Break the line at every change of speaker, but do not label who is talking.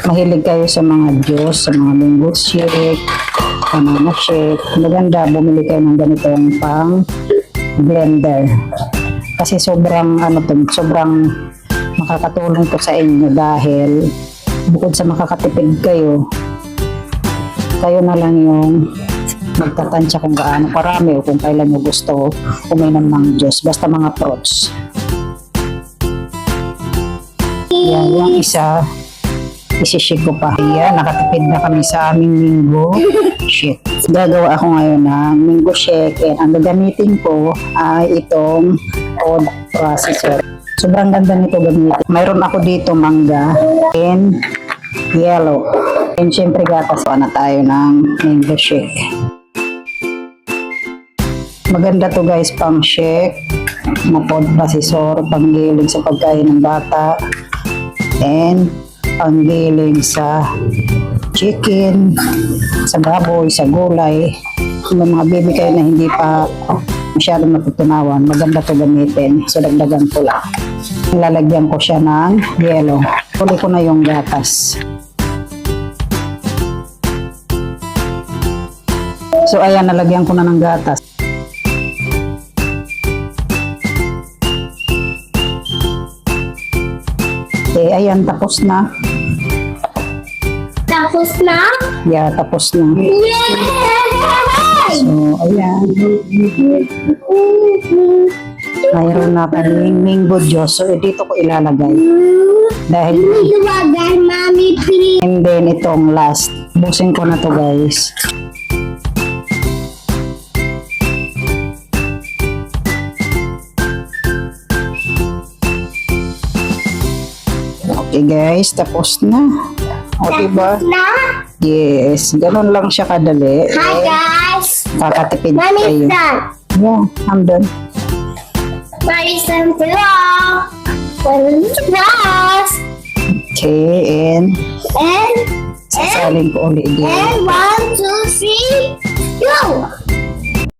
mahilig kayo sa mga juice, sa mga mango shake, banana shake, maganda bumili kayo ng ganitong pang blender. Kasi sobrang sobrang makakatulong to sa inyo dahil bukod sa makakatipid kayo, kayo na lang yung magtatansya kung gaano karami o kung kailan mo gusto uminom ng juice, basta mga fruits. Yan, yung isa, isishake ko pa. Yan, nakatipid na kami sa aming mango shake. Gagawa ako ngayon ng mango shake. And ang gagamitin ko ay itong food processor. Sobrang ganda nito gamitin. Mayroon ako dito mangga and yellow. And syempre gatas na tayo ng mango shake. Maganda to guys pang shake, mga food processor, panggiling sa pagkain ng bata, and panggiling sa chicken, sa baboy, sa gulay. Kung mga baby kayo na hindi pa masyadong natutunawan, maganda to gamitin. So dagdagan ko lang. Lalagyan ko siya ng yellow. Huli ko na yung gatas. So ayan, nalagyan ko na ng gatas. Okay, ayan, tapos na.
Tapos na?
Yeah, tapos na.
Yay!
So, ayan. Mayroon na kaming mango juice. So, dito ko ilalagay. Dahil,
Iwagan, Mami, please.
and then itong last. Busin ko na to guys. Okay guys, tapos na. O diba?
Tapos na?
Yes, ganun lang siya kadali.
Hi, guys.
Kakatipid
Mami,
kayo.
son.
Yeah, I'm done.
Mami, son, hello. Class.
Okay, and
And
sasalin ko ulit again.
one, two, three, go.